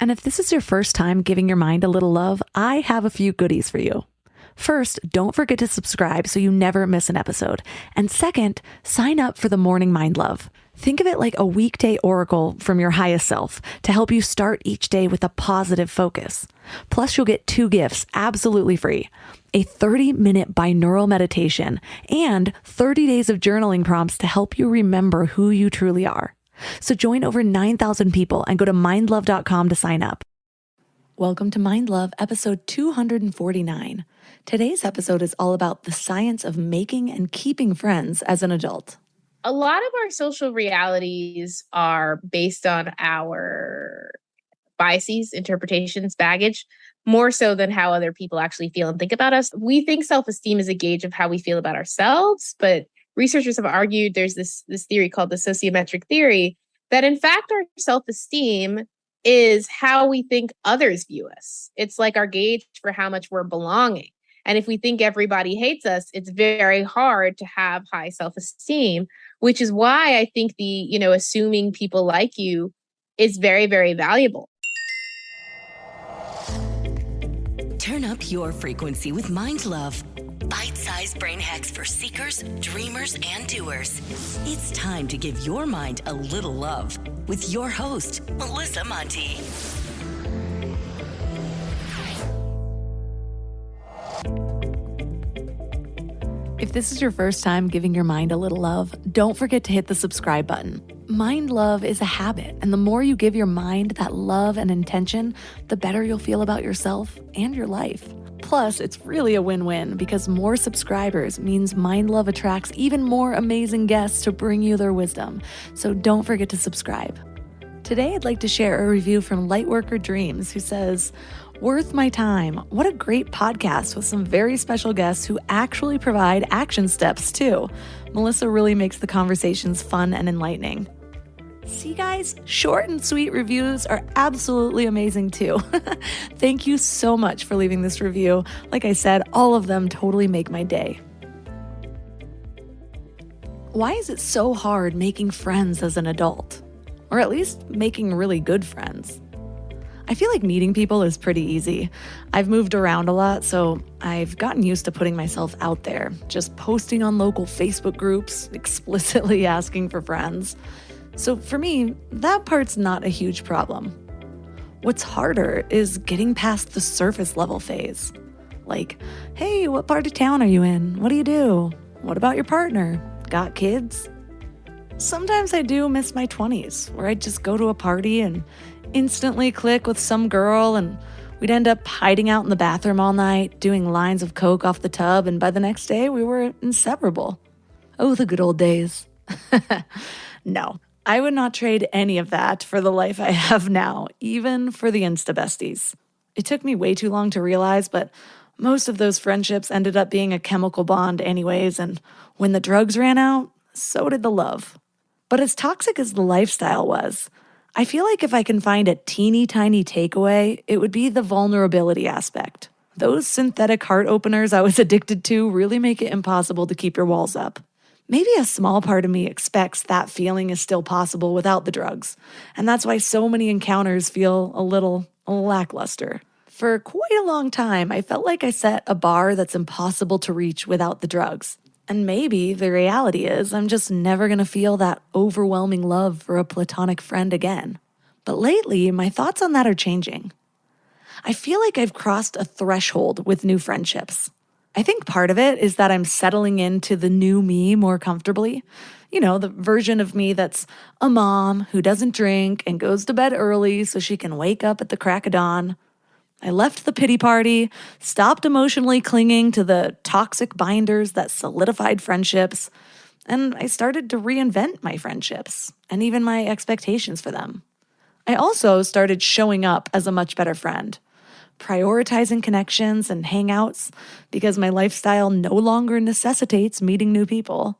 And if this is your first time giving your mind a little love, I have a few goodies for you. First, don't forget to subscribe so you never miss an episode. And second, sign up for the Morning Mind Love. Think of it like a weekday oracle from your highest self to help you start each day with a positive focus. Plus, you'll get 2 gifts absolutely free: a 30-minute binaural meditation and 30 days of journaling prompts to help you remember who you truly are. So join over 9,000 people and go to mindlove.com to sign up. Welcome to Mind Love, episode 249. Today's episode is all about the science of making and keeping friends as an adult. A lot of our social realities are based on our biases, interpretations, baggage, more so than how other people actually feel and think about us. We think self-esteem is a gauge of how we feel about ourselves, but researchers have argued there's this theory called the sociometric theory that in fact our self-esteem is how we think others view us. It's like our gauge for how much we're belonging. And if we think everybody hates us, it's very hard to have high self-esteem, which is why I think assuming people like you is very, very valuable. Turn up your frequency with Mind Love. Bite-sized brain hacks for seekers, dreamers, and doers. It's time to give your mind a little love with your host, Melissa Monti. If this is your first time giving your mind a little love, don't forget to hit the subscribe button. Mind love is a habit, and the more you give your mind that love and intention, the better you'll feel about yourself and your life. Plus, it's really a win-win because more subscribers means Mind Love attracts even more amazing guests to bring you their wisdom. So don't forget to subscribe. Today, I'd like to share a review from Lightworker Dreams, who says, "Worth my time. What a great podcast with some very special guests who actually provide action steps too. Melissa really makes the conversations fun and enlightening." See guys, short and sweet reviews are absolutely amazing too. Thank you so much for leaving this review. Like I said, all of them totally make my day. Why is it so hard making friends as an adult? Or at least making really good friends? I feel like meeting people is pretty easy. I've moved around a lot, so I've gotten used to putting myself out there, just posting on local Facebook groups, explicitly asking for friends. So for me, that part's not a huge problem. What's harder is getting past the surface level phase. Like, hey, what part of town are you in? What do you do? What about your partner? Got kids? Sometimes I do miss my 20s, where I'd just go to a party and instantly click with some girl, and we'd end up hiding out in the bathroom all night, doing lines of coke off the tub, and by the next day, we were inseparable. Oh, the good old days. No, I would not trade any of that for the life I have now, even for the Insta besties. It took me way too long to realize, but most of those friendships ended up being a chemical bond anyways, and when the drugs ran out, so did the love. But as toxic as the lifestyle was, I feel like if I can find a teeny tiny takeaway, it would be the vulnerability aspect. Those synthetic heart openers I was addicted to really make it impossible to keep your walls up. Maybe a small part of me expects that feeling is still possible without the drugs, and that's why so many encounters feel a little lackluster. For quite a long time, I felt like I set a bar that's impossible to reach without the drugs. And maybe the reality is I'm just never going to feel that overwhelming love for a platonic friend again. But lately, my thoughts on that are changing. I feel like I've crossed a threshold with new friendships. I think part of it is that I'm settling into the new me more comfortably. You know, the version of me that's a mom who doesn't drink and goes to bed early so she can wake up at the crack of dawn. I left the pity party, stopped emotionally clinging to the toxic binders that solidified friendships, and I started to reinvent my friendships and even my expectations for them. I also started showing up as a much better friend, prioritizing connections and hangouts because my lifestyle no longer necessitates meeting new people.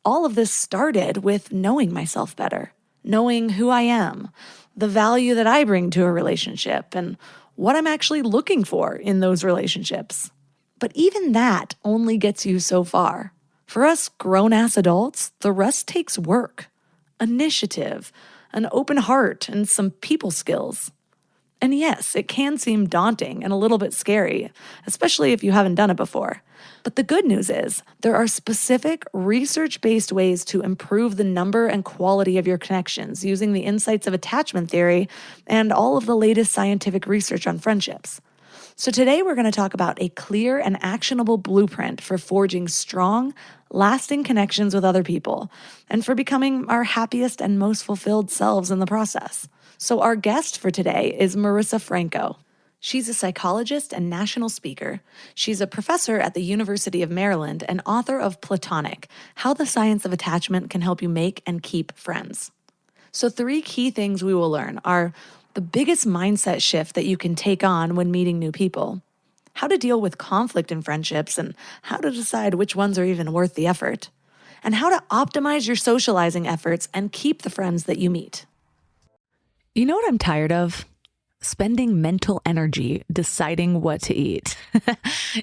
All of this started with knowing myself better, knowing who I am, the value that I bring to a relationship, and what I'm actually looking for in those relationships. But even that only gets you so far. For us grown-ass adults, the rest takes work, initiative, an open heart, and some people skills. And yes, it can seem daunting and a little bit scary, especially if you haven't done it before. But the good news is there are specific research-based ways to improve the number and quality of your connections using the insights of attachment theory and all of the latest scientific research on friendships. So today we're going to talk about a clear and actionable blueprint for forging strong, lasting connections with other people and for becoming our happiest and most fulfilled selves in the process. So our guest for today is Marisa Franco. She's a psychologist and national speaker. She's a professor at the University of Maryland and author of Platonic: How the Science of Attachment Can Help You Make and Keep Friends. So 3 key things we will learn are the biggest mindset shift that you can take on when meeting new people, how to deal with conflict in friendships and how to decide which ones are even worth the effort, and how to optimize your socializing efforts and keep the friends that you meet. You know what I'm tired of? Spending mental energy deciding what to eat.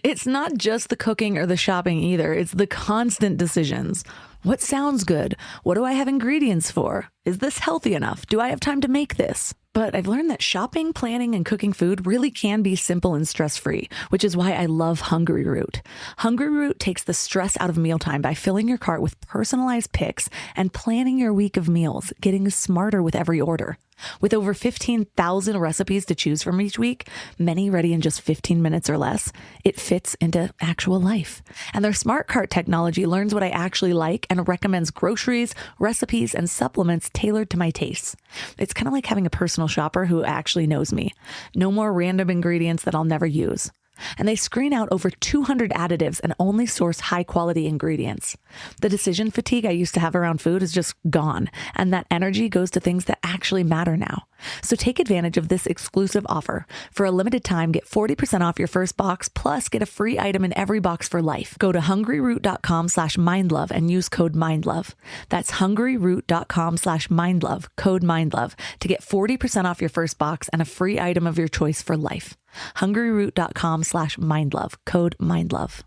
It's not just the cooking or the shopping either. It's the constant decisions. What sounds good? What do I have ingredients for? Is this healthy enough? Do I have time to make this? But I've learned that shopping, planning, and cooking food really can be simple and stress-free, which is why I love Hungry Root. Hungry Root takes the stress out of mealtime by filling your cart with personalized picks and planning your week of meals, getting smarter with every order. With over 15,000 recipes to choose from each week, many ready in just 15 minutes or less, it fits into actual life. And their smart cart technology learns what I actually like and recommends groceries, recipes, and supplements tailored to my tastes. It's kind of like having a personal shopper who actually knows me. No more random ingredients that I'll never use. And they screen out over 200 additives and only source high-quality ingredients. The decision fatigue I used to have around food is just gone, and that energy goes to things that actually matter now. So take advantage of this exclusive offer. For a limited time, get 40% off your first box, plus get a free item in every box for life. Go to hungryroot.com/mindlove and use code MINDLOVE. That's hungryroot.com/mindlove, code MINDLOVE, to get 40% off your first box and a free item of your choice for life. hungryroot.com/mindlove, code MINDLOVE.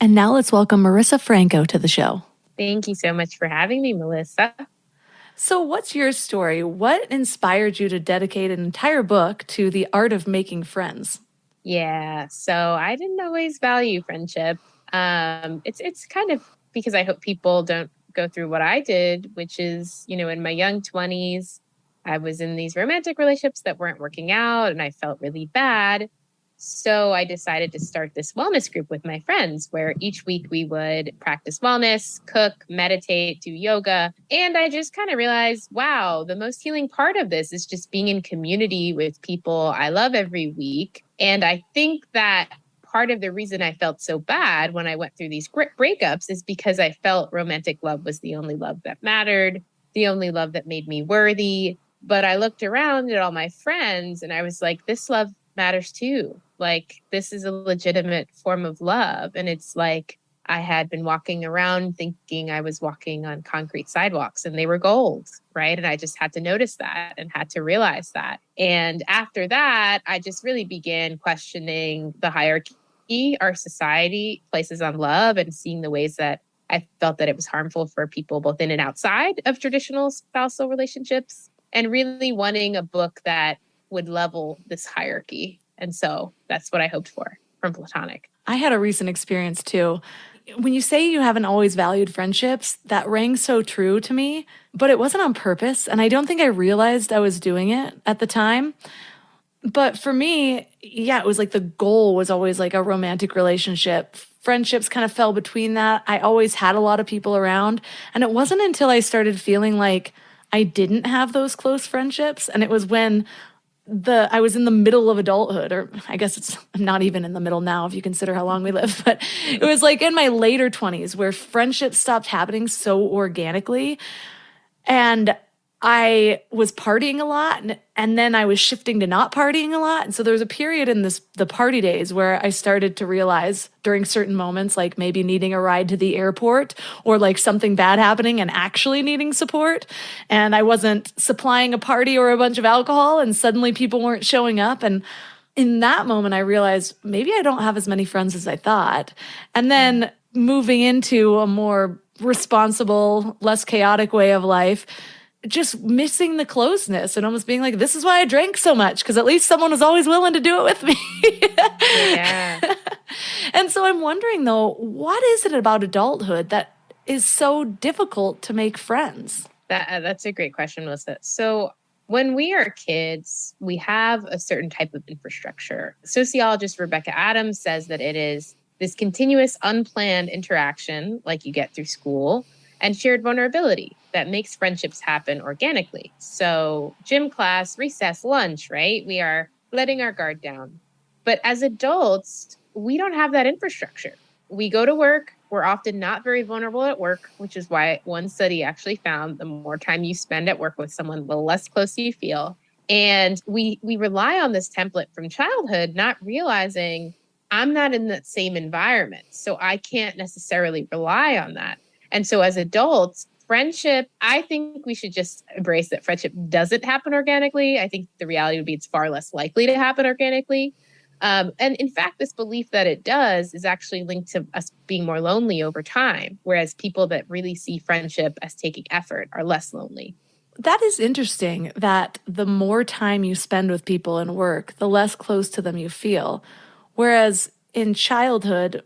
And now let's welcome Marisa Franco to the show. Thank you so much for having me, Melissa. So what's your story? What inspired you to dedicate an entire book to the art of making friends? Yeah, so I didn't always value friendship. It's kind of because I hope people don't go through what I did, which is, in my young 20s, I was in these romantic relationships that weren't working out and I felt really bad. So I decided to start this wellness group with my friends where each week we would practice wellness, cook, meditate, do yoga. And I just kind of realized, wow, the most healing part of this is just being in community with people I love every week. And I think that part of the reason I felt so bad when I went through these breakups is because I felt romantic love was the only love that mattered, the only love that made me worthy. But I looked around at all my friends and I was like, this love matters too. Like, this is a legitimate form of love. And it's like I had been walking around thinking I was walking on concrete sidewalks and they were gold, right? And I just had to notice that and had to realize that. And after that, I just really began questioning the hierarchy our society places on love and seeing the ways that I felt that it was harmful for people both in and outside of traditional spousal relationships, and really wanting a book that would level this hierarchy. And so that's what I hoped for from Platonic. I had a recent experience too. When you say you haven't always valued friendships, that rang so true to me, but it wasn't on purpose. And I don't think I realized I was doing it at the time. But for me, yeah, it was like the goal was always like a romantic relationship. Friendships kind of fell between that. I always had a lot of people around. And it wasn't until I started feeling like I didn't have those close friendships. And it was when I was in the middle of adulthood, or I guess it's not even in the middle now if you consider how long we live, but it was like in my later 20s where friendships stopped happening so organically. And I was partying a lot, and then I was shifting to not partying a lot. And so there was a period in the party days where I started to realize during certain moments, like maybe needing a ride to the airport or like something bad happening and actually needing support. And I wasn't supplying a party or a bunch of alcohol, and suddenly people weren't showing up. And in that moment, I realized maybe I don't have as many friends as I thought. And then moving into a more responsible, less chaotic way of life, just missing the closeness and almost being like, this is why I drank so much, because at least someone was always willing to do it with me. Yeah. And so I'm wondering, though, what is it about adulthood that is so difficult to make friends? That's a great question, Melissa. So when we are kids, we have a certain type of infrastructure. Sociologist Rebecca Adams says that it is this continuous, unplanned interaction like you get through school and shared vulnerability that makes friendships happen organically. So gym class, recess, lunch, right? We are letting our guard down. But as adults, we don't have that infrastructure. We go to work. We're often not very vulnerable at work, which is why one study actually found the more time you spend at work with someone, the less close you feel. And we rely on this template from childhood, not realizing I'm not in that same environment. So I can't necessarily rely on that. And so as adults, friendship, I think we should just embrace that friendship doesn't happen organically. I think the reality would be it's far less likely to happen organically. And in fact, this belief that it does is actually linked to us being more lonely over time, whereas people that really see friendship as taking effort are less lonely. That is interesting that the more time you spend with people in work, the less close to them you feel. Whereas in childhood,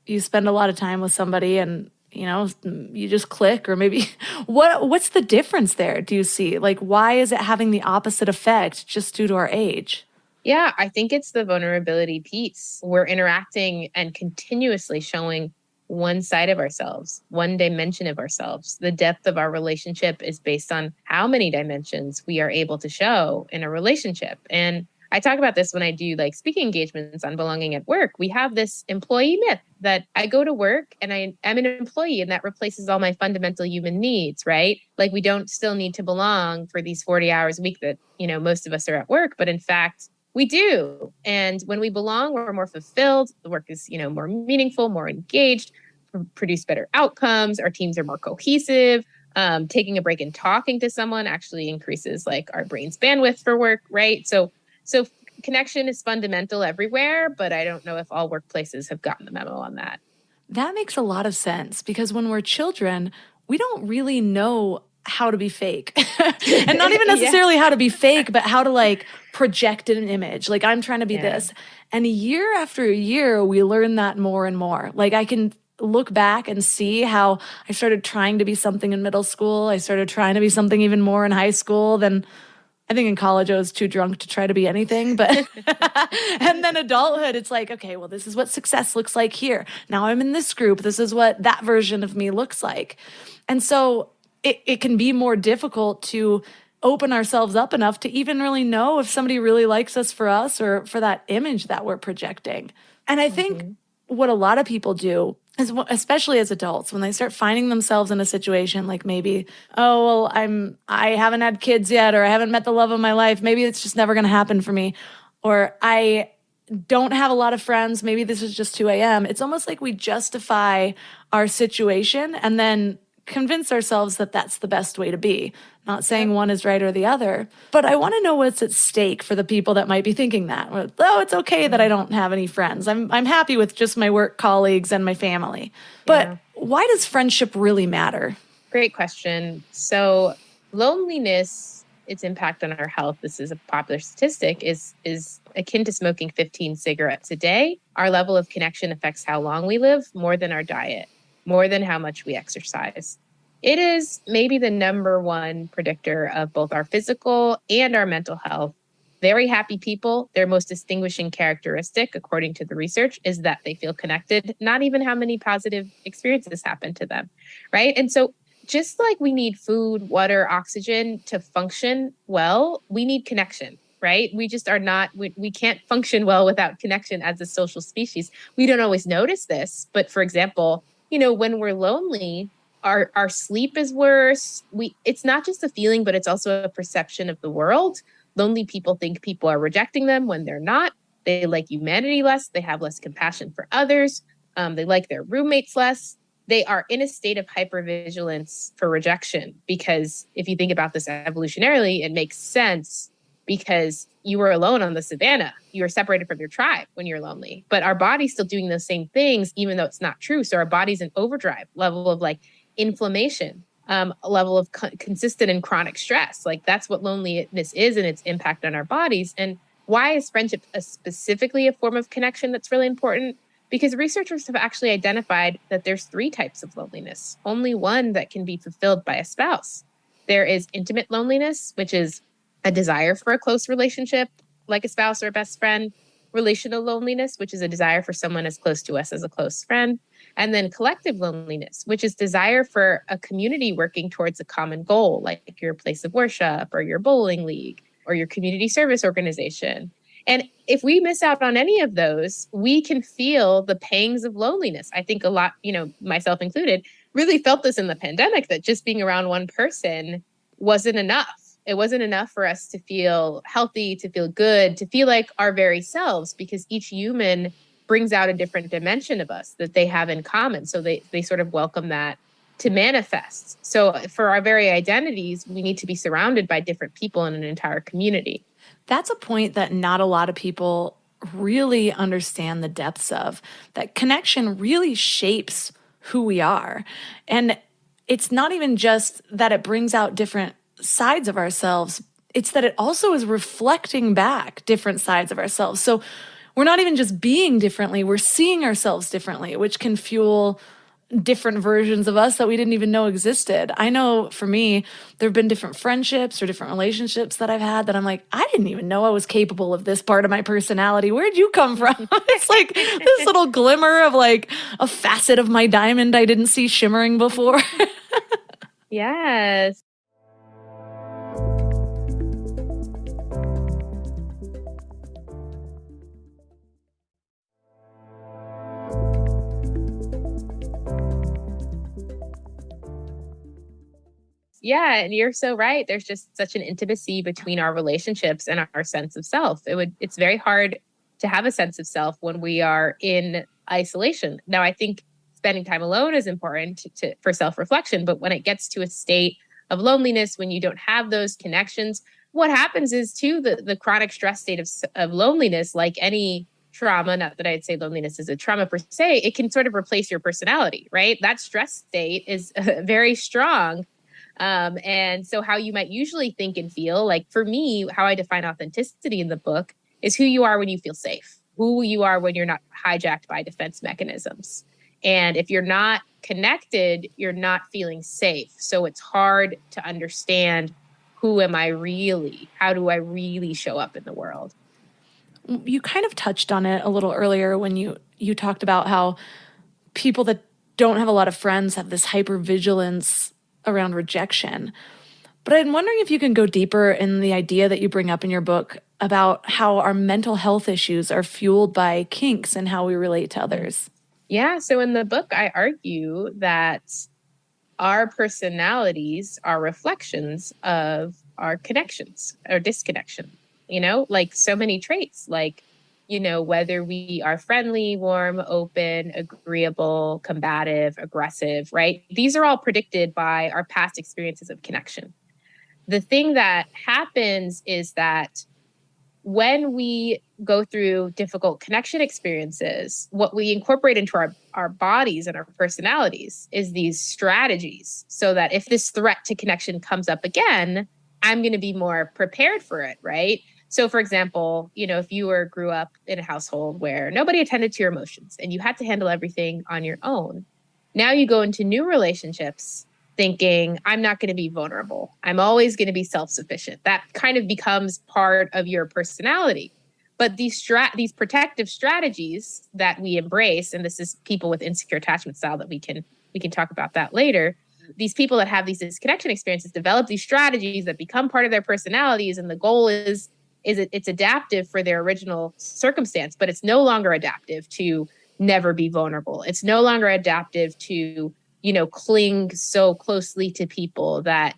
you spend a lot of time with somebody and, you just click, or maybe what's the difference there? Do you see? Like, why is it having the opposite effect just due to our age? Yeah, I think it's the vulnerability piece. We're interacting and continuously showing one side of ourselves, one dimension of ourselves. The depth of our relationship is based on how many dimensions we are able to show in a relationship. And I talk about this when I do like speaking engagements on belonging at work. We have this employee myth that I go to work and I am an employee and that replaces all my fundamental human needs, right? Like we don't still need to belong for these 40 hours a week that, most of us are at work. But in fact, we do. And when we belong, we're more fulfilled. The work is, more meaningful, more engaged, produce better outcomes. Our teams are more cohesive. Taking a break and talking to someone actually increases like our brain's bandwidth for work, right? So connection is fundamental everywhere, but I don't know if all workplaces have gotten the memo on that. That makes a lot of sense because when we're children, we don't really know how to be fake. And not even necessarily how to be fake, but how to like project an image. Like I'm trying to be this. And year after year, we learn that more and more. Like I can look back and see how I started trying to be something in middle school. I started trying to be something even more in high school. Then I think in college I was too drunk to try to be anything, but and then adulthood, it's like, okay, well, this is what success looks like here. Now I'm in this group. This is what that version of me looks like. And so it can be more difficult to open ourselves up enough to even really know if somebody really likes us for us or for that image that we're projecting. And I think what a lot of people do is, especially as adults, when they start finding themselves in a situation like maybe, oh, well, I haven't had kids yet, or I haven't met the love of my life. Maybe it's just never going to happen for me. Or I don't have a lot of friends. Maybe this is just who I am. It's almost like we justify our situation and then convince ourselves that that's the best way to be. Not saying one is right or the other, but I want to know what's at stake for the people that might be thinking that. Oh, it's okay that I don't have any friends. I'm happy with just my work colleagues and my family. But why does friendship really matter? Great question. So loneliness, its impact on our health, this is a popular statistic, is akin to smoking 15 cigarettes a day. Our level of connection affects how long we live more than our diet, more than how much we exercise. It is maybe the number one predictor of both our physical and our mental health. Very happy people, their most distinguishing characteristic, according to the research, is that they feel connected, not even how many positive experiences happen to them, right? And so just like we need food, water, oxygen to function well, we need connection, right? We just are not, we can't function well without connection as a social species. We don't always notice this, but for example, when we're lonely, our sleep is worse. It's not just a feeling, but it's also a perception of the world. Lonely people think people are rejecting them when they're not. They like humanity less. They have less compassion for others. They like their roommates less. They are in a state of hypervigilance for rejection, because if you think about this evolutionarily, it makes sense because you were alone on the savannah. You were separated from your tribe when you're lonely. But our body's still doing those same things, even though it's not true. So our body's in overdrive level of like inflammation, a level of consistent and chronic stress. Like that's what loneliness is and its impact on our bodies. And why is friendship specifically a form of connection that's really important? Because researchers have actually identified that there's 3 types of loneliness, only one that can be fulfilled by a spouse. There is intimate loneliness, which is a desire for a close relationship, like a spouse or a best friend. Relational loneliness, which is a desire for someone as close to us as a close friend. And then collective loneliness, which is desire for a community working towards a common goal, like your place of worship or your bowling league or your community service organization. And if we miss out on any of those, we can feel the pangs of loneliness. I think a lot, myself included, really felt this in the pandemic, that just being around one person wasn't enough. It wasn't enough for us to feel healthy, to feel good, to feel like our very selves, because each human brings out a different dimension of us that they have in common. So they sort of welcome that to manifest. So for our very identities, we need to be surrounded by different people in an entire community. That's a point that not a lot of people really understand the depths of. That connection really shapes who we are. And it's not even just that it brings out different sides of ourselves, it's that it also is reflecting back different sides of ourselves. So we're not even just being differently, we're seeing ourselves differently, which can fuel different versions of us that we didn't even know existed. I know for me, there have been different friendships or different relationships that I've had that I'm like, I didn't even know I was capable of this part of my personality. Where'd you come from? It's like this little glimmer of like a facet of my diamond I didn't see shimmering before. Yes. Yeah, and you're so right. There's just such an intimacy between our relationships and our sense of self. It's very hard to have a sense of self when we are in isolation. Now, I think spending time alone is important for self-reflection, but when it gets to a state of loneliness, when you don't have those connections, what happens is too the chronic stress state of loneliness, like any trauma, not that I'd say loneliness is a trauma per se, it can sort of replace your personality, right? That stress state is very strong. And so how you might usually think and feel, like for me, how I define authenticity in the book is who you are when you feel safe, who you are when you're not hijacked by defense mechanisms. And if you're not connected, you're not feeling safe. So it's hard to understand, who am I really? How do I really show up in the world? You kind of touched on it a little earlier when you talked about how people that don't have a lot of friends have this hypervigilance around rejection. But I'm wondering if you can go deeper in the idea that you bring up in your book about how our mental health issues are fueled by kinks and how we relate to others. Yeah. So in the book, I argue that our personalities are reflections of our connections or disconnection, like so many traits, like, whether we are friendly, warm, open, agreeable, combative, aggressive, right? These are all predicted by our past experiences of connection. The thing that happens is that when we go through difficult connection experiences, what we incorporate into our bodies and our personalities is these strategies, so that if this threat to connection comes up again, I'm going to be more prepared for it, right? So for example, if you grew up in a household where nobody attended to your emotions and you had to handle everything on your own, now you go into new relationships thinking, I'm not going to be vulnerable. I'm always going to be self-sufficient. That kind of becomes part of your personality. But these protective strategies that we embrace, and this is people with insecure attachment style that we can talk about that later. These people that have these disconnection experiences develop these strategies that become part of their personalities, and the goal is it's adaptive for their original circumstance, but it's no longer adaptive to never be vulnerable. It's no longer adaptive to, cling so closely to people that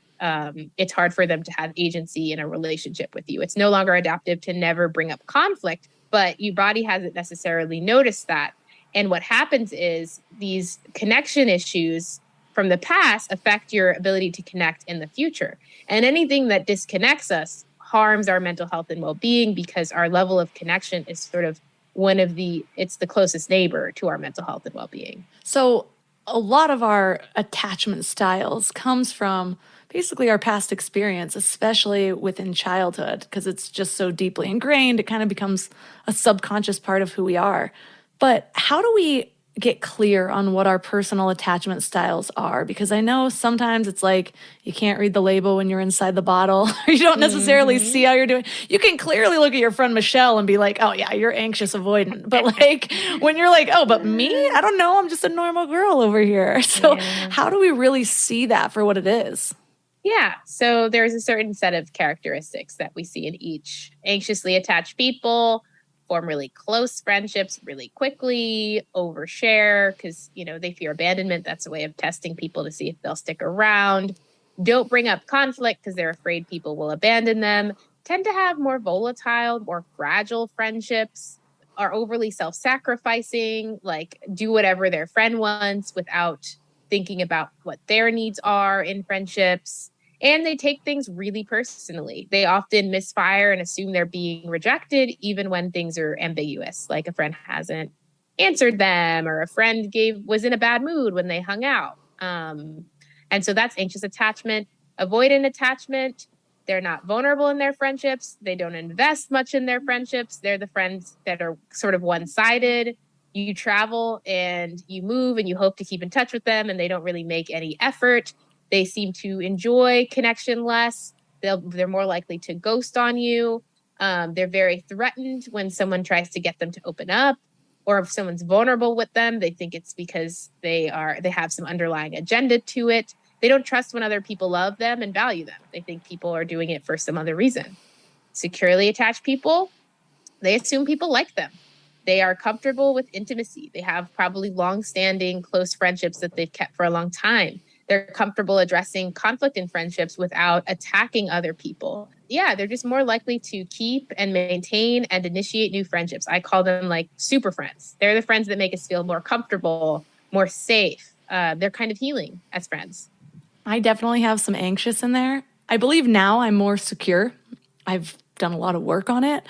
it's hard for them to have agency in a relationship with you. It's no longer adaptive to never bring up conflict, but your body hasn't necessarily noticed that. And what happens is these connection issues from the past affect your ability to connect in the future. And anything that disconnects us harms our mental health and well-being, because our level of connection is sort of it's the closest neighbor to our mental health and well-being. So a lot of our attachment styles comes from basically our past experience, especially within childhood, because it's just so deeply ingrained. It kind of becomes a subconscious part of who we are. But how do we get clear on what our personal attachment styles are? Because I know sometimes it's like you can't read the label when you're inside the bottle, or you don't necessarily see how you're doing. You can clearly look at your friend Michelle and be like, oh yeah, you're anxious avoidant. But like when you're like, oh, but me, I don't know, I'm just a normal girl over here. So how do we really see that for what it is? Yeah. So there's a certain set of characteristics that we see in each. Anxiously attached people form really close friendships really quickly, overshare because, they fear abandonment. That's a way of testing people to see if they'll stick around. Don't bring up conflict because they're afraid people will abandon them. Tend to have more volatile, more fragile friendships, are overly self-sacrificing, like do whatever their friend wants without thinking about what their needs are in friendships. And they take things really personally. They often misfire and assume they're being rejected, even when things are ambiguous, like a friend hasn't answered them or a friend was in a bad mood when they hung out. And so that's anxious attachment. Avoidant attachment, they're not vulnerable in their friendships. They don't invest much in their friendships. They're the friends that are sort of one-sided. You travel and you move and you hope to keep in touch with them, and they don't really make any effort. They seem to enjoy connection less. They're more likely to ghost on you. They're very threatened when someone tries to get them to open up, or if someone's vulnerable with them, they think it's because they have some underlying agenda to it. They don't trust when other people love them and value them. They think people are doing it for some other reason. Securely attached people, they assume people like them. They are comfortable with intimacy. They have probably long-standing close friendships that they've kept for a long time. They're comfortable addressing conflict in friendships without attacking other people. Yeah, they're just more likely to keep and maintain and initiate new friendships. I call them like super friends. They're the friends that make us feel more comfortable, more safe. They're kind of healing as friends. I definitely have some anxious in there. I believe now I'm more secure. I've done a lot of work on it,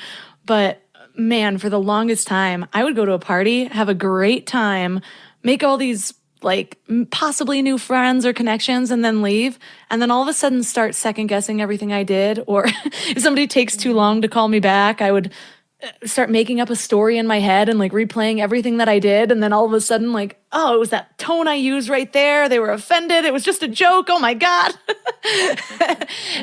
but man, for the longest time, I would go to a party, have a great time, make all these like possibly new friends or connections, and then leave. And then all of a sudden start second guessing everything I did. Or if somebody takes too long to call me back, I would start making up a story in my head and like replaying everything that I did. And then all of a sudden, like, oh, it was that tone I used right there. They were offended. It was just a joke. Oh my God.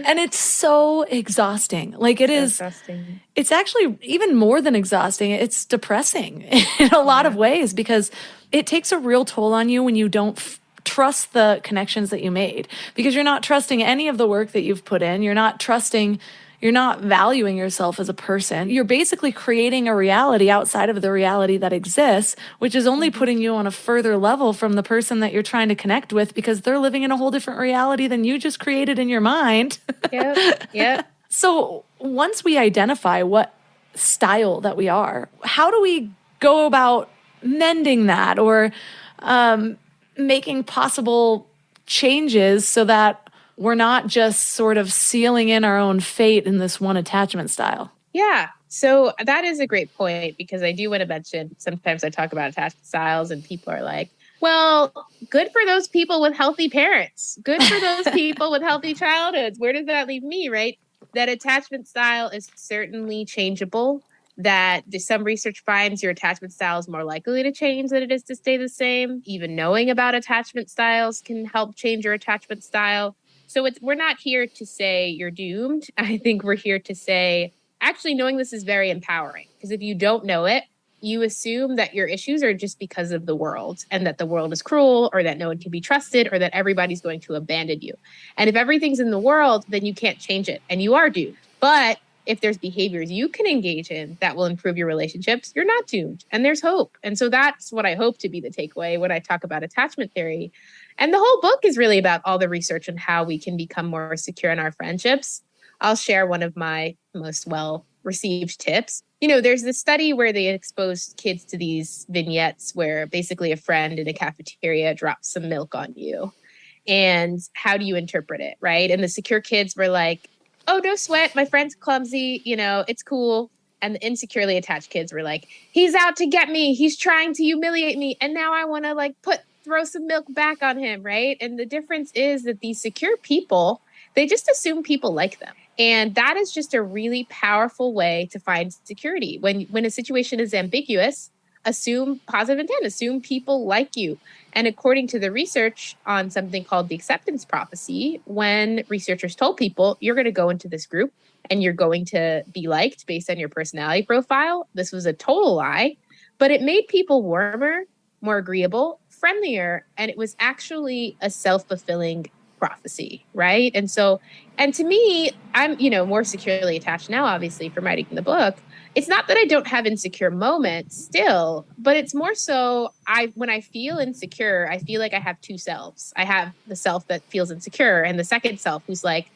And it's so exhausting. Like it is, exhausting. It's actually even more than exhausting. It's depressing in a lot of ways because it takes a real toll on you when you don't trust the connections that you made, because you're not trusting any of the work that you've put in. You're not valuing yourself as a person. You're basically creating a reality outside of the reality that exists, which is only putting you on a further level from the person that you're trying to connect with, because they're living in a whole different reality than you just created in your mind. Yep. So once we identify what style that we are, how do we go about mending that or making possible changes so that we're not just sort of sealing in our own fate in this one attachment style? Yeah. So that is a great point, because I do want to mention, sometimes I talk about attachment styles and people are like, well, good for those people with healthy parents. Good for those people with healthy childhoods. Where does that leave me, right? That attachment style is certainly changeable. That some research finds your attachment style is more likely to change than it is to stay the same. Even knowing about attachment styles can help change your attachment style. So we're not here to say you're doomed. I think we're here to say, actually, knowing this is very empowering, because if you don't know it, you assume that your issues are just because of the world, and that the world is cruel, or that no one can be trusted, or that everybody's going to abandon you. And if everything's in the world, then you can't change it and you are doomed. But if there's behaviors you can engage in that will improve your relationships, you're not doomed and there's hope. And so that's what I hope to be the takeaway when I talk about attachment theory. And the whole book is really about all the research on how we can become more secure in our friendships. I'll share one of my most well-received tips. There's this study where they exposed kids to these vignettes where basically a friend in a cafeteria drops some milk on you. And how do you interpret it, right? And the secure kids were like, oh, no sweat, my friend's clumsy, it's cool. And the insecurely attached kids were like, he's out to get me. He's trying to humiliate me. And now I want to put throw some milk back on him, right? And the difference is that these secure people, they just assume people like them. And that is just a really powerful way to find security. When a situation is ambiguous, assume positive intent, assume people like you. And according to the research on something called the acceptance prophecy, when researchers told people, you're going to go into this group and you're going to be liked based on your personality profile, this was a total lie, but it made people warmer, more agreeable, friendlier, and it was actually a self-fulfilling prophecy, right? And to me, I'm, more securely attached now, obviously, from writing the book. It's not that I don't have insecure moments still, but it's more so when I feel insecure, I feel like I have two selves. I have the self that feels insecure and the second self who's like,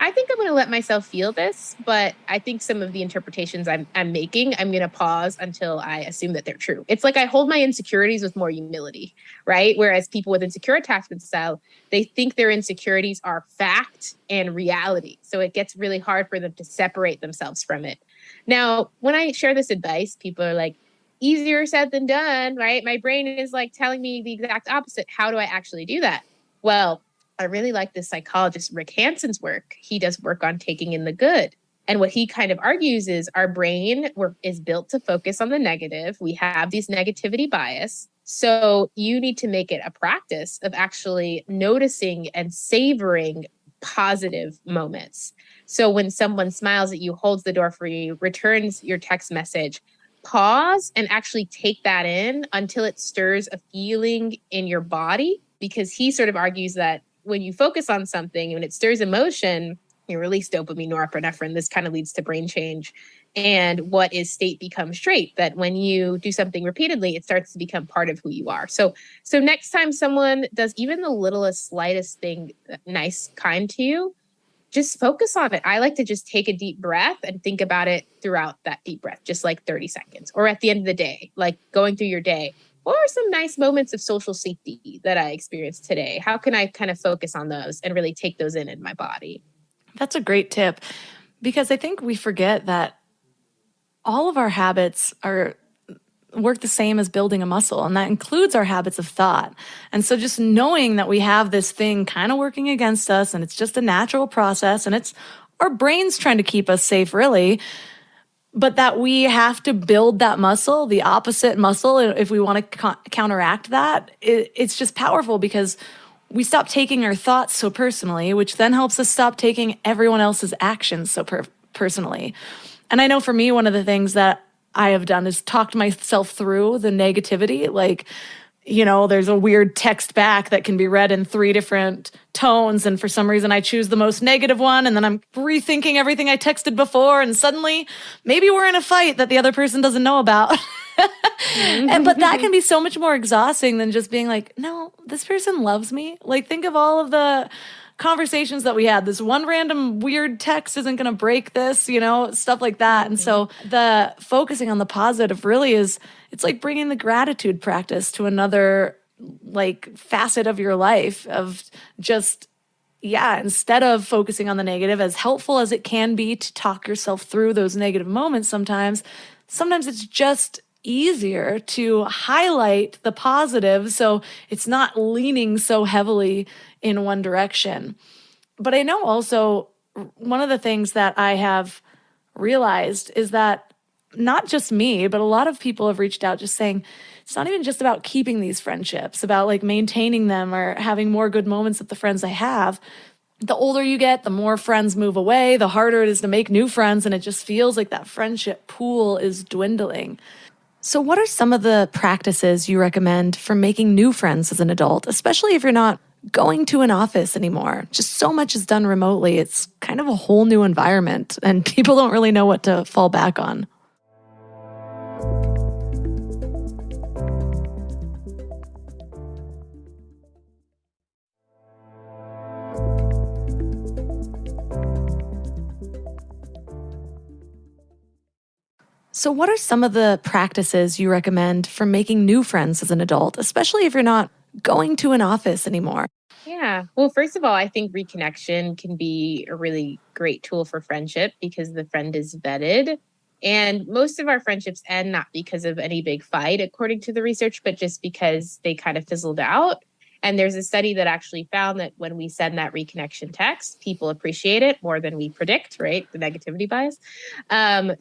I think I'm going to let myself feel this, but I think some of the interpretations I'm making, I'm going to pause until I assume that they're true. It's like I hold my insecurities with more humility, right? Whereas people with insecure attachment style, they think their insecurities are fact and reality. So it gets really hard for them to separate themselves from it. Now, when I share this advice, people are like, easier said than done, right? My brain is like telling me the exact opposite. How do I actually do that? Well, I really like this psychologist, Rick Hanson's work. He does work on taking in the good. And what he kind of argues is our brain is built to focus on the negative. We have these negativity bias. So you need to make it a practice of actually noticing and savoring positive moments. So when someone smiles at you, holds the door for you, returns your text message, pause and actually take that in until it stirs a feeling in your body. Because he sort of argues that when you focus on something and it stirs emotion, you release dopamine, norepinephrine. This kind of leads to brain change. And what is state becomes trait, that when you do something repeatedly, it starts to become part of who you are. So next time someone does even the littlest, slightest thing, nice, kind to you, just focus on it. I like to just take a deep breath and think about it throughout that deep breath, just like 30 seconds, or at the end of the day, like going through your day. What are some nice moments of social safety that I experienced today? How can I kind of focus on those and really take those in my body? That's a great tip, because I think we forget that all of our habits work the same as building a muscle, and that includes our habits of thought. And so just knowing that we have this thing kind of working against us, and it's just a natural process, and it's our brains trying to keep us safe, really, but that we have to build that muscle, the opposite muscle, if we want to counteract that. It's just powerful because we stop taking our thoughts so personally, which then helps us stop taking everyone else's actions so personally. And I know for me, one of the things that I have done is talked myself through the negativity. Like, there's a weird text back that can be read in 3 different tones. And for some reason, I choose the most negative one. And then I'm rethinking everything I texted before. And suddenly, maybe we're in a fight that the other person doesn't know about. But that can be so much more exhausting than just being like, no, this person loves me. Like, think of all of the conversations that we had. This one random weird text isn't going to break this, stuff like that. And so the focusing on the positive really it's like bringing the gratitude practice to another facet of your life of just, instead of focusing on the negative, as helpful as it can be to talk yourself through those negative moments sometimes it's just easier to highlight the positive so it's not leaning so heavily in one direction. But I know also one of the things that I have realized is that not just me, but a lot of people have reached out just saying it's not even just about keeping these friendships, about maintaining them or having more good moments with the friends I have. The older you get, the more friends move away, the harder it is to make new friends, and it just feels like that friendship pool is dwindling. So what are some of the practices you recommend for making new friends as an adult, especially if you're not going to an office anymore? Just so much is done remotely. It's kind of a whole new environment, and people don't really know what to fall back on. So what are some of the practices you recommend for making new friends as an adult, especially if you're not going to an office anymore? Yeah. Well, first of all, I think reconnection can be a really great tool for friendship because the friend is vetted. And most of our friendships end not because of any big fight, according to the research, but just because they kind of fizzled out. And there's a study that actually found that when we send that reconnection text, people appreciate it more than we predict, right? The negativity bias.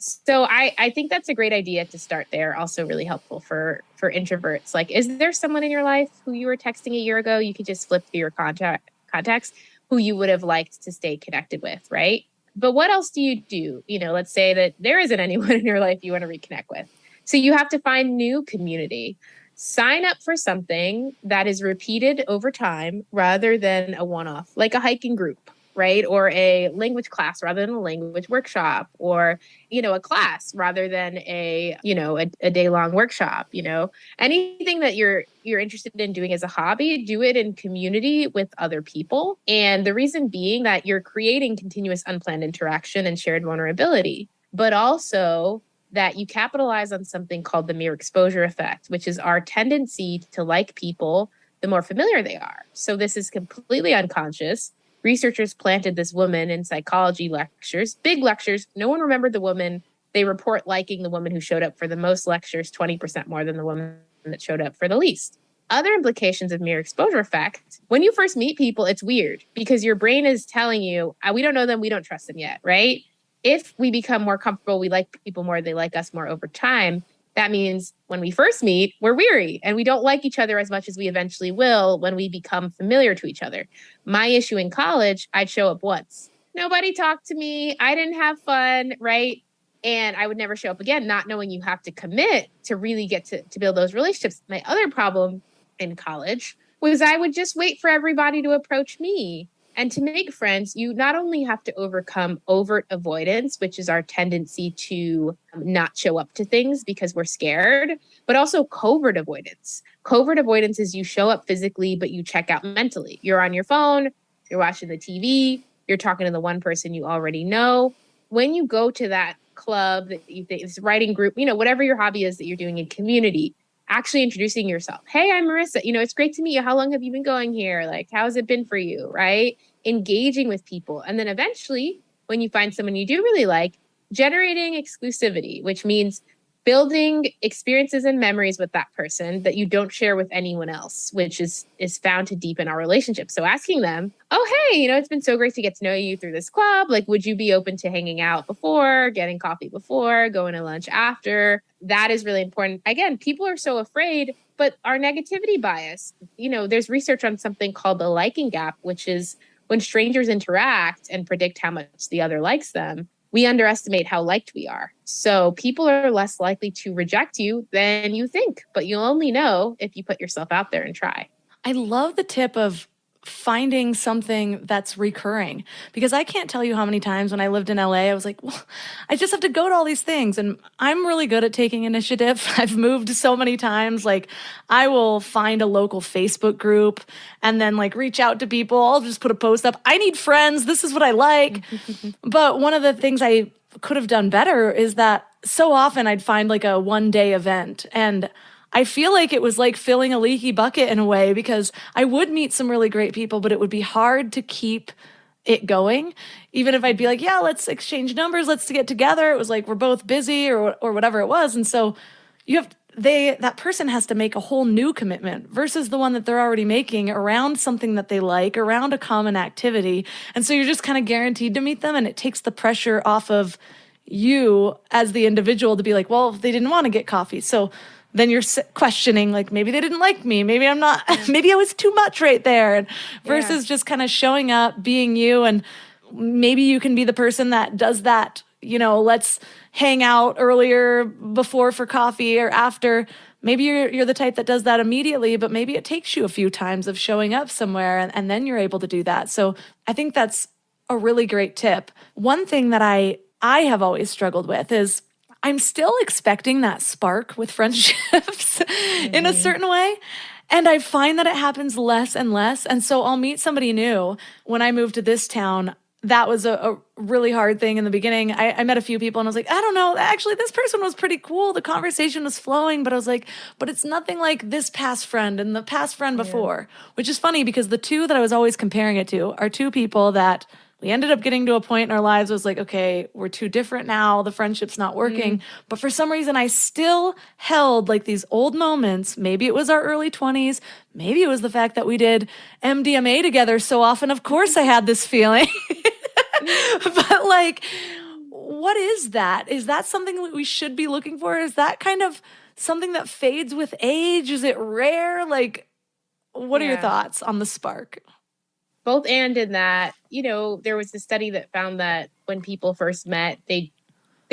So I think that's a great idea to start there. Also really helpful for introverts. Like, is there someone in your life who you were texting a year ago? You could just flip through your contacts who you would have liked to stay connected with, right? But what else do you do? Let's say that there isn't anyone in your life you want to reconnect with. So you have to find new community. Sign up for something that is repeated over time rather than a one-off, like a hiking group, right? Or a language class rather than a language workshop, or, a class rather than a day-long workshop, anything that you're interested in doing as a hobby, do it in community with other people. And the reason being that you're creating continuous unplanned interaction and shared vulnerability, but also that you capitalize on something called the mere exposure effect, which is our tendency to like people the more familiar they are. So this is completely unconscious. Researchers planted this woman in psychology lectures, big lectures. No one remembered the woman. They report liking the woman who showed up for the most lectures 20% more than the woman that showed up for the least. Other implications of mere exposure effect, when you first meet people, it's weird because your brain is telling you, we don't know them, we don't trust them yet, right? If we become more comfortable, we like people more, they like us more over time. That means when we first meet, we're weary and we don't like each other as much as we eventually will when we become familiar to each other. My issue in college, I'd show up once. Nobody talked to me. I didn't have fun, right? And I would never show up again, not knowing you have to commit to really get to build those relationships. My other problem in college was I would just wait for everybody to approach me. And to make friends, you not only have to overcome overt avoidance, which is our tendency to not show up to things because we're scared, but also covert avoidance. Covert avoidance is you show up physically, but you check out mentally. You're on your phone, you're watching the TV, you're talking to the one person you already know. When you go to that club, that you think this writing group, whatever your hobby is that you're doing in community, actually introducing yourself. Hey, I'm Marisa. It's great to meet you. How long have you been going here? Like, how has it been for you? Right? Engaging with people. And then eventually, when you find someone you do really like, generating exclusivity, which means building experiences and memories with that person that you don't share with anyone else, which is found to deepen our relationship. So asking them, oh, hey, it's been so great to get to know you through this club. Like, would you be open to hanging out before, getting coffee before, going to lunch after? That is really important. Again, people are so afraid, but our negativity bias, there's research on something called the liking gap, which is when strangers interact and predict how much the other likes them, we underestimate how liked we are. So people are less likely to reject you than you think, but you'll only know if you put yourself out there and try. I love the tip of finding something that's recurring, because I can't tell you how many times when I lived in LA, I was like, well, I just have to go to all these things. And I'm really good at taking initiative. I've moved so many times. Like, I will find a local Facebook group and then reach out to people. I'll just put a post up. I need friends. This is what I like. But one of the things I could have done better is that so often I'd find a one-day event, and I feel like it was like filling a leaky bucket in a way, because I would meet some really great people, but it would be hard to keep it going. Even if I'd be like, yeah, let's exchange numbers, let's get together. It was like, we're both busy or whatever it was. And so that person has to make a whole new commitment versus the one that they're already making around something that they like, around a common activity. And so you're just kind of guaranteed to meet them, and it takes the pressure off of you as the individual to be like, well, they didn't want to get coffee. So then you're questioning, maybe they didn't like me. Maybe I'm not, maybe I was too much right there. And versus just kind of showing up, being you. And maybe you can be the person that does that, let's hang out earlier before for coffee or after. Maybe you're the type that does that immediately, but maybe it takes you a few times of showing up somewhere and then you're able to do that. So I think that's a really great tip. One thing that I have always struggled with is I'm still expecting that spark with friendships in a certain way. And I find that it happens less and less. And so I'll meet somebody new. When I moved to this town, that was a really hard thing in the beginning. I met a few people and I was like, I don't know, actually this person was pretty cool. The conversation was flowing, but I was like, but it's nothing like this past friend and the past friend before, which is funny because the two that I was always comparing it to are two people that We ended up getting to a point in our lives where it was like, okay, we're too different now. The friendship's not working. But for some reason, I still held like these old moments. Maybe it was our early 20s. Maybe it was the fact that we did MDMA together so often. Of course, I had this feeling. But like, what is that? Is that something that we should be looking for? Is that kind of something that fades with age? Is it rare? Like, what are your thoughts on the spark? Both and in that, there was a study that found that when people first met, they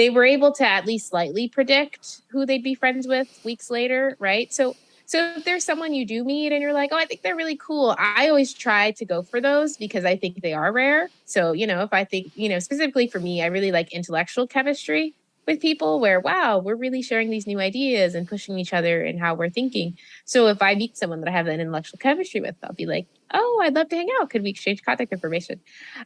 were able to at least slightly predict who they'd be friends with weeks later, right? So if there's someone you do meet and you're like, oh, I think they're really cool, I always try to go for those because I think they are rare. So, if I think, specifically for me, I really like intellectual chemistry with people where, wow, we're really sharing these new ideas and pushing each other in how we're thinking. So if I meet someone that I have an intellectual chemistry with, I'll be like, oh, I'd love to hang out. Could we exchange contact information?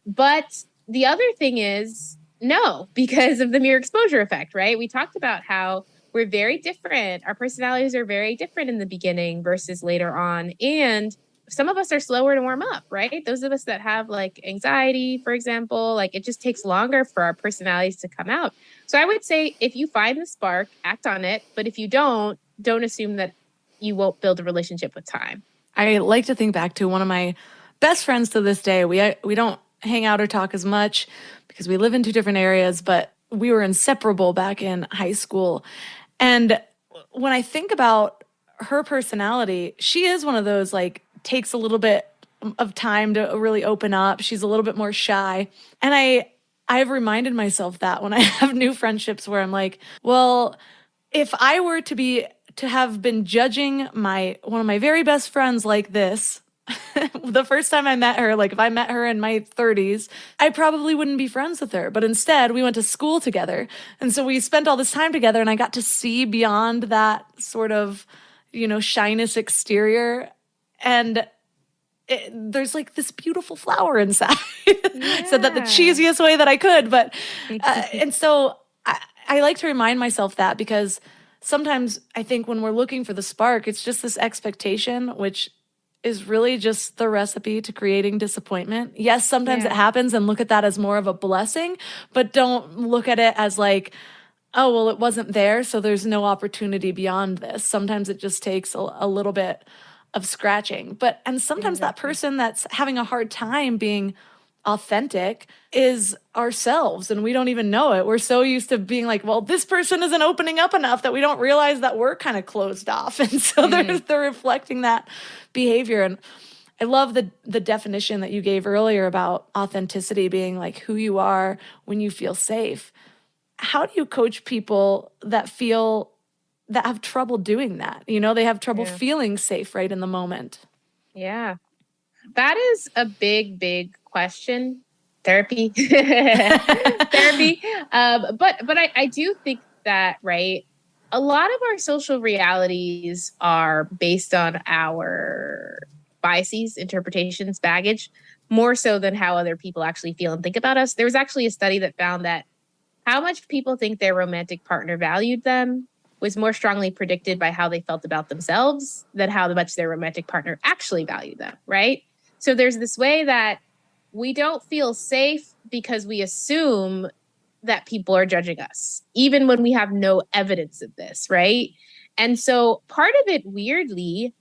But the other thing is no, because of the mere exposure effect, right? We talked about how we're very different. Our personalities are very different in the beginning versus later on. And some of us are slower to warm up, right? Those of us that have like anxiety, for example, like it just takes longer for our personalities to come out. So I would say if you find the spark, act on it. But if you don't assume that you won't build a relationship with time. I like to think back to one of my best friends to this day. We don't hang out or talk as much because we live in two different areas, but we were inseparable back in high school. And when I think about her personality, she is one of those like takes a little bit of time to really open up. She's a little bit more shy. And I've reminded myself that when I have new friendships where I'm like, well, if I were to have been judging one of my very best friends like this, the first time I met her, like if I met her in my 30s, I probably wouldn't be friends with her. But instead, we went to school together. And so we spent all this time together and I got to see beyond that sort of, shyness exterior. And there's like this beautiful flower inside. I said that the cheesiest way that I could. But, and so I like to remind myself that because sometimes I think when we're looking for the spark, it's just this expectation, which is really just the recipe to creating disappointment. Yes, sometimes it happens and look at that as more of a blessing, but don't look at it as like, oh, well, it wasn't there, so there's no opportunity beyond this. Sometimes it just takes a little bit of scratching. And sometimes that person that's having a hard time being authentic is ourselves and we don't even know it. We're so used to being like, well, this person isn't opening up enough that we don't realize that we're kind of closed off. And so they're reflecting that behavior. And I love the definition that you gave earlier about authenticity being like who you are when you feel safe. How do you coach people that have trouble doing that? They have trouble feeling safe right in the moment. Yeah. That is a big, big question. Therapy. Therapy. But I do think that, right, a lot of our social realities are based on our biases, interpretations, baggage, more so than how other people actually feel and think about us. There was actually a study that found that how much people think their romantic partner valued them was more strongly predicted by how they felt about themselves than how much their romantic partner actually valued them, right? So there's this way that we don't feel safe because we assume that people are judging us, even when we have no evidence of this, right? And so part of it, weirdly,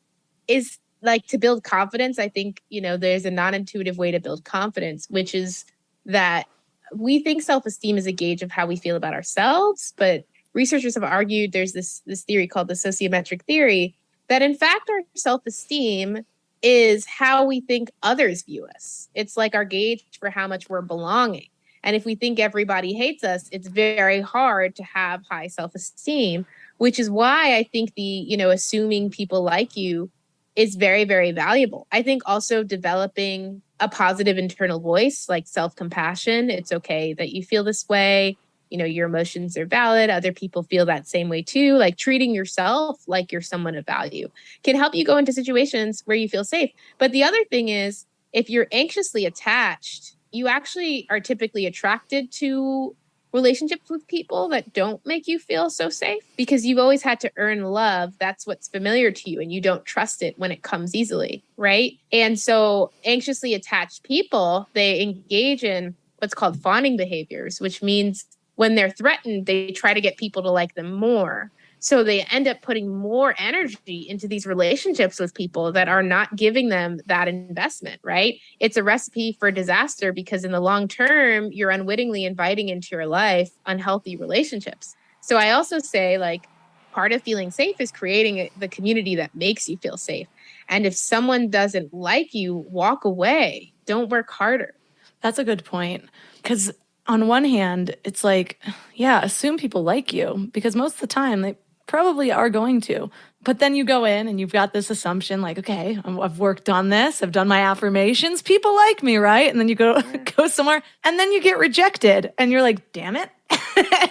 is like to build confidence. I think, there's a non-intuitive way to build confidence, which is that we think self-esteem is a gauge of how we feel about ourselves, but researchers have argued there's this theory called the sociometric theory that in fact our self-esteem is how we think others view us. It's like our gauge for how much we're belonging. And if we think everybody hates us, it's very hard to have high self-esteem, which is why I think the, assuming people like you is very, very valuable. I think also developing a positive internal voice, like self-compassion. It's okay that you feel this way. Your emotions are valid. Other people feel that same way too. Like treating yourself like you're someone of value can help you go into situations where you feel safe. But the other thing is, if you're anxiously attached, you actually are typically attracted to relationships with people that don't make you feel so safe because you've always had to earn love. That's what's familiar to you and you don't trust it when it comes easily, right? And so anxiously attached people, they engage in what's called fawning behaviors, which means when they're threatened, they try to get people to like them more. So they end up putting more energy into these relationships with people that are not giving them that investment, right? It's a recipe for disaster because in the long term, you're unwittingly inviting into your life unhealthy relationships. So I also say, like, part of feeling safe is creating the community that makes you feel safe. And if someone doesn't like you, walk away. Don't work harder. That's a good point. Because on one hand, it's like, yeah, assume people like you because most of the time they probably are going to. But then you go in and you've got this assumption like, okay, I've worked on this. I've done my affirmations. People like me, right? And then you go somewhere and then you get rejected and you're like, damn it.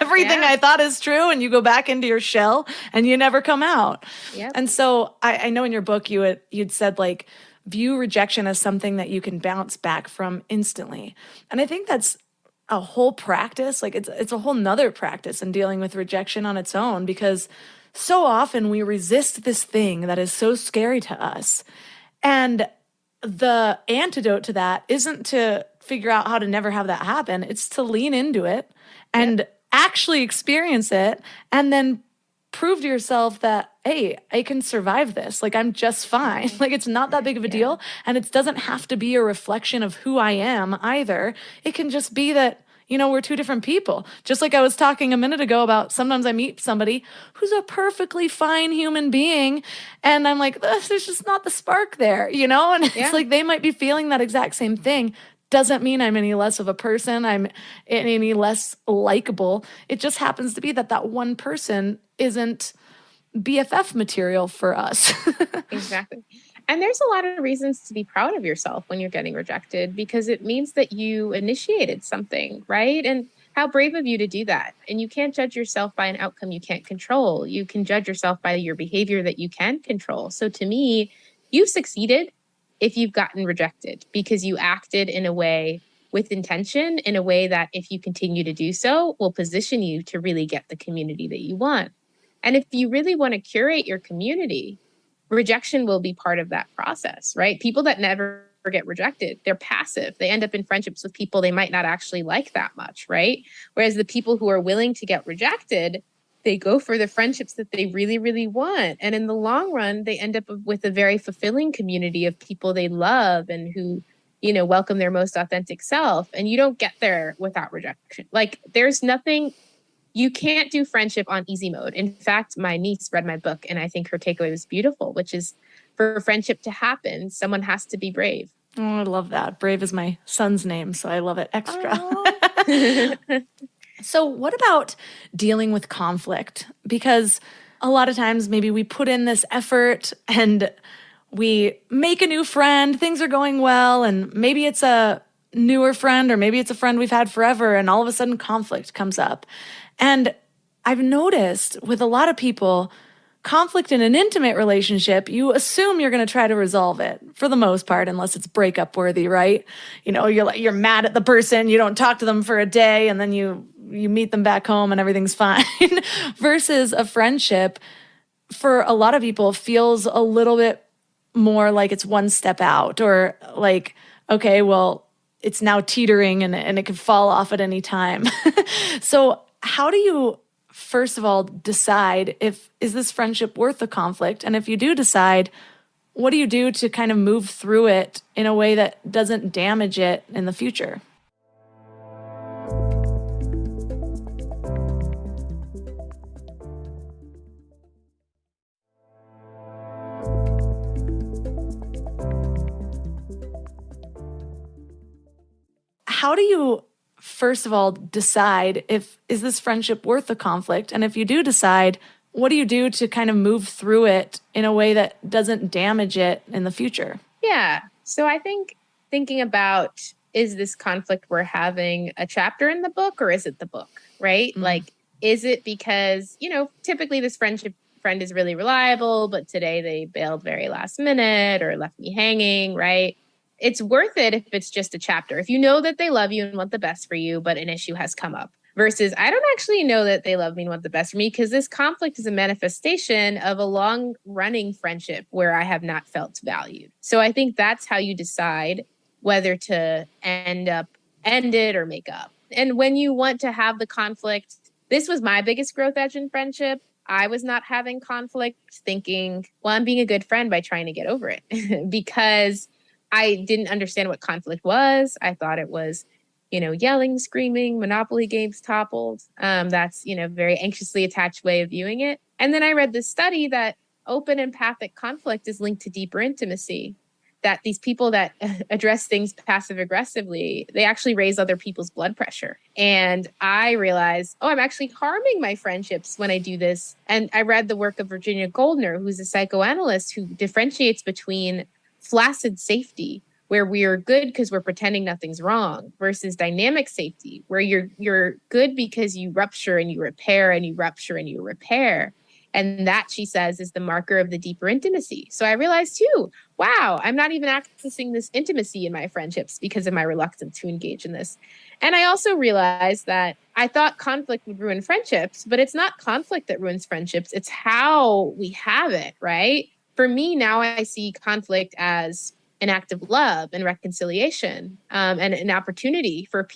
Everything I thought is true. And you go back into your shell and you never come out. Yep. And so I know in your book you'd said like, view rejection as something that you can bounce back from instantly. And I think that's a whole practice. Like it's a whole nother practice in dealing with rejection on its own, because so often we resist this thing that is so scary to us. And the antidote to that isn't to figure out how to never have that happen. It's to lean into it and actually experience it and then prove to yourself that, hey, I can survive this. Like, I'm just fine. Like, it's not that big of a deal. And it doesn't have to be a reflection of who I am either. It can just be that, we're two different people. Just like I was talking a minute ago about sometimes I meet somebody who's a perfectly fine human being. And I'm like, there's just not the spark there, And it's like they might be feeling that exact same thing. Doesn't mean I'm any less of a person. I'm any less likable. It just happens to be that one person isn't BFF material for us. Exactly. And there's a lot of reasons to be proud of yourself when you're getting rejected because it means that you initiated something, right? And how brave of you to do that. And you can't judge yourself by an outcome you can't control. You can judge yourself by your behavior that you can control. So to me, you've succeeded if you've gotten rejected because you acted in a way with intention, in a way that if you continue to do so, will position you to really get the community that you want. And if you really want to curate your community, rejection will be part of that process, right? People that never get rejected, they're passive. They end up in friendships with people they might not actually like that much, right? Whereas the people who are willing to get rejected, they go for the friendships that they really, really want. And in the long run, they end up with a very fulfilling community of people they love and who, welcome their most authentic self. And you don't get there without rejection. Like there's nothing. You can't do friendship on easy mode. In fact, my niece read my book and I think her takeaway was beautiful, which is for friendship to happen, someone has to be brave. Oh, I love that. Brave is my son's name, so I love it extra. So what about dealing with conflict? Because a lot of times maybe we put in this effort and we make a new friend, things are going well, and maybe it's a newer friend or maybe it's a friend we've had forever and all of a sudden conflict comes up. And I've noticed with a lot of people, conflict in an intimate relationship, you assume you're going to try to resolve it for the most part, unless it's breakup worthy, right? You're mad at the person, you don't talk to them for a day, and then you meet them back home and everything's fine. Versus a friendship, for a lot of people, feels a little bit more like it's one step out, or like, okay, well, it's now teetering and it could fall off at any time. So how do you, first of all, decide is this friendship worth the conflict? And if you do decide, what do you do to kind of move through it in a way that doesn't damage it in the future? How do you, first of all, decide is this friendship worth the conflict? And if you do decide, what do you do to kind of move through it in a way that doesn't damage it in the future? Yeah. So I think thinking about, is this conflict we're having a chapter in the book or is it the book, right? Mm-hmm. Like, is it because, typically this friend is really reliable, but today they bailed very last minute or left me hanging, right? It's worth it if it's just a chapter. If you know that they love you and want the best for you, but an issue has come up, versus I don't actually know that they love me and want the best for me, because this conflict is a manifestation of a long running friendship where I have not felt valued. So I think that's how you decide whether to end it or make up. And when you want to have the conflict, this was my biggest growth edge in friendship. I was not having conflict, thinking, well, I'm being a good friend by trying to get over it because I didn't understand what conflict was. I thought it was, yelling, screaming, Monopoly games toppled. That's, very anxiously attached way of viewing it. And then I read this study that open empathic conflict is linked to deeper intimacy, that these people that address things passive aggressively, they actually raise other people's blood pressure. And I realized, I'm actually harming my friendships when I do this. And I read the work of Virginia Goldner, who's a psychoanalyst who differentiates between flaccid safety, where we are good because we're pretending nothing's wrong, versus dynamic safety, where you're good because you rupture and you repair and you rupture and you repair. And that, she says, is the marker of the deeper intimacy. So I realized too, wow, I'm not even accessing this intimacy in my friendships because of my reluctance to engage in this. And I also realized that I thought conflict would ruin friendships, but it's not conflict that ruins friendships. It's how we have it, right? For me, now I see conflict as an act of love and reconciliation, and an opportunity for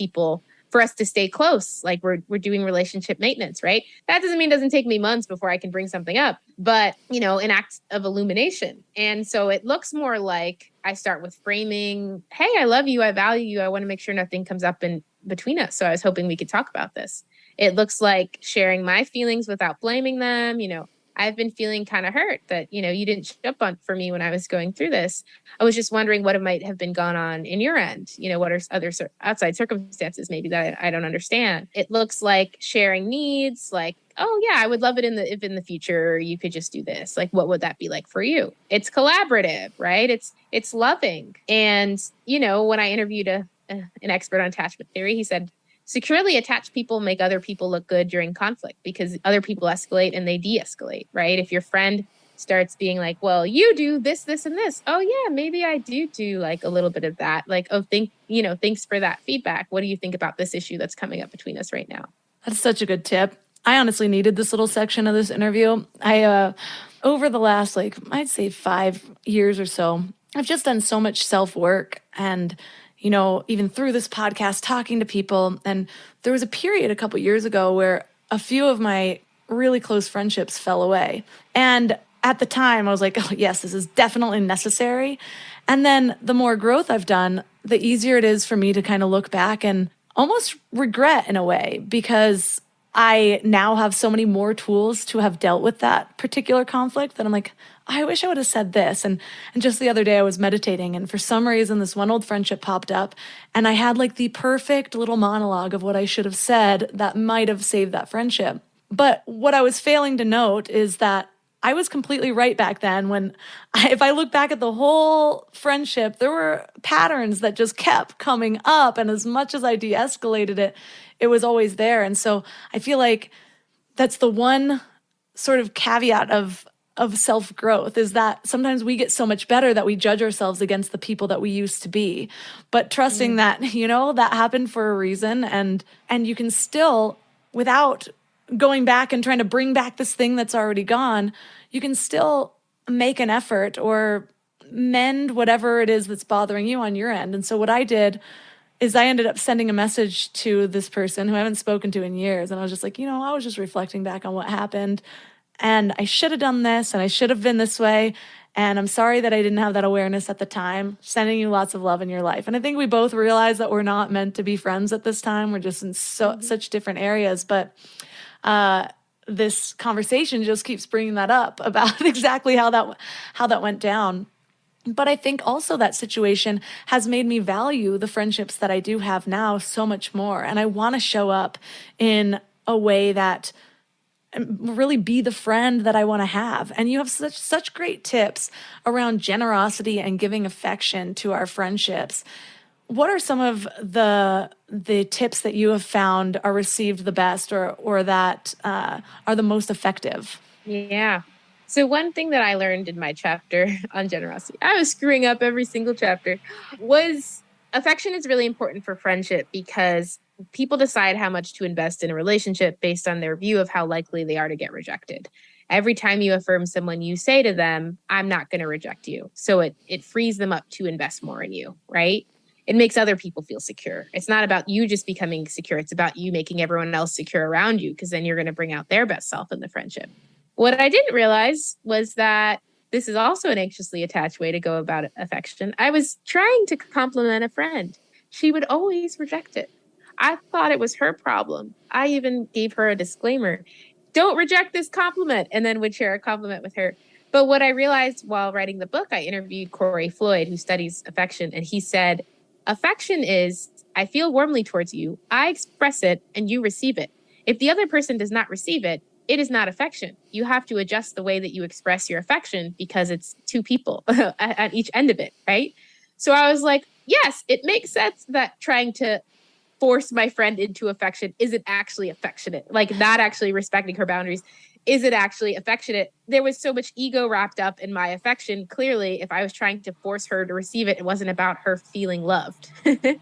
us to stay close. Like we're doing relationship maintenance, right? That doesn't mean it doesn't take me months before I can bring something up, but an act of illumination. And so it looks more like I start with framing, hey, I love you, I value you, I want to make sure nothing comes up in between us. So I was hoping we could talk about this. It looks like sharing my feelings without blaming them. I've been feeling kind of hurt that, you didn't show up for me when I was going through this. I was just wondering what might have been going on in your end. What are other outside circumstances maybe that I don't understand? It looks like sharing needs, like, oh yeah, I would love it if in the future you could just do this. Like, what would that be like for you? It's collaborative, right? It's loving. And, when I interviewed an expert on attachment theory, he said, securely attached people make other people look good during conflict because other people escalate and they de-escalate, right? If your friend starts being like, well, you do this, this, and this. Oh yeah, maybe I do like a little bit of that. Like, oh, thanks for that feedback. What do you think about this issue that's coming up between us right now? That's such a good tip. I honestly needed this little section of this interview. I, over the last, I'd say 5 years or so, I've just done so much self-work and even through this podcast, talking to people. And there was a period a couple years ago where a few of my really close friendships fell away. And at the time, I was like, oh, yes, this is definitely necessary. And then the more growth I've done, the easier it is for me to kind of look back and almost regret in a way, because I now have so many more tools to have dealt with that particular conflict that I'm like, I wish I would have said this. And just the other day I was meditating, and for some reason this one old friendship popped up, and I had the perfect little monologue of what I should have said that might have saved that friendship. But what I was failing to note is that I was completely right back then when, if I look back at the whole friendship, there were patterns that just kept coming up. And as much as I de-escalated it, it was always there. And so I feel like that's the one sort of caveat of self-growth, is that sometimes we get so much better that we judge ourselves against the people that we used to be. But trusting that, that happened for a reason, and you can still, without going back and trying to bring back this thing that's already gone, you can still make an effort or mend whatever it is that's bothering you on your end. And so what I did is I ended up sending a message to this person who I haven't spoken to in years. And I was just like, I was just reflecting back on what happened, and I should have done this, and I should have been this way. And I'm sorry that I didn't have that awareness at the time. Sending you lots of love in your life. And I think we both realize that we're not meant to be friends at this time. We're just in such different areas. But this conversation just keeps bringing that up about exactly how that went down. But I think also that situation has made me value the friendships that I do have now so much more. And I want to show up in a way that really be the friend that I want to have. And you have such great tips around generosity and giving affection to our friendships. What are some of the tips that you have found are received the best, or that are the most effective? Yeah. So one thing that I learned in my chapter on generosity, I was screwing up every single chapter, was affection is really important for friendship, because people decide how much to invest in a relationship based on their view of how likely they are to get rejected. Every time you affirm someone, you say to them, I'm not going to reject you. So it frees them up to invest more in you, right? It makes other people feel secure. It's not about you just becoming secure. It's about you making everyone else secure around you, because then you're going to bring out their best self in the friendship. What I didn't realize was that this is also an anxiously attached way to go about affection. I was trying to compliment a friend. She would always reject it. I thought it was her problem. I even gave her a disclaimer. Don't reject this compliment, and then would share a compliment with her. But what I realized while writing the book, I interviewed Corey Floyd, who studies affection, and he said, affection is, I feel warmly towards you, I express it, and you receive it. If the other person does not receive it, it is not affection. You have to adjust the way that you express your affection because it's two people at each end of it, right? So I was like, yes, it makes sense that trying to force my friend into affection isn't actually affectionate. Like, not actually respecting her boundaries isn't actually affectionate. There was so much ego wrapped up in my affection. Clearly, if I was trying to force her to receive it, it wasn't about her feeling loved. So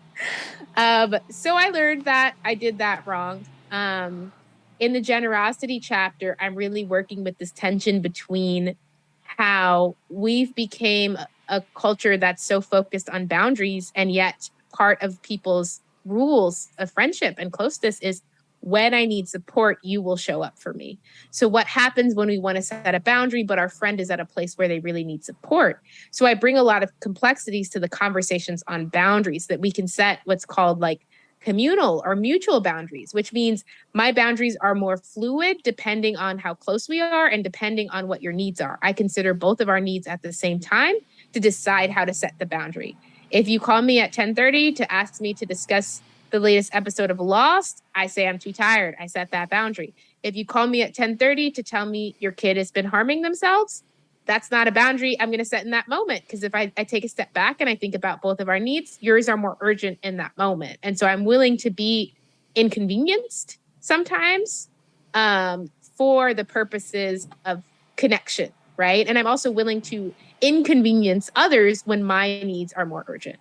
I learned that I did that wrong. In the generosity chapter, I'm really working with this tension between how we've become a culture that's so focused on boundaries, and yet part of people's rules of friendship and closeness is, when I need support, you will show up for me. So what happens when we want to set a boundary, but our friend is at a place where they really need support? So I bring a lot of complexities to the conversations on boundaries, that we can set what's called like communal or mutual boundaries, which means my boundaries are more fluid depending on how close we are and depending on what your needs are. I consider both of our needs at the same time to decide how to set the boundary. If you call me at 10:30 to ask me to discuss the latest episode of Lost, I say I'm too tired. I set that boundary. If you call me at 10:30 to tell me your kid has been harming themselves, that's not a boundary I'm going to set in that moment. Because if I take a step back and I think about both of our needs, yours are more urgent in that moment. And so I'm willing to be inconvenienced sometimes for the purposes of connection, right? And I'm also willing to inconvenience others when my needs are more urgent.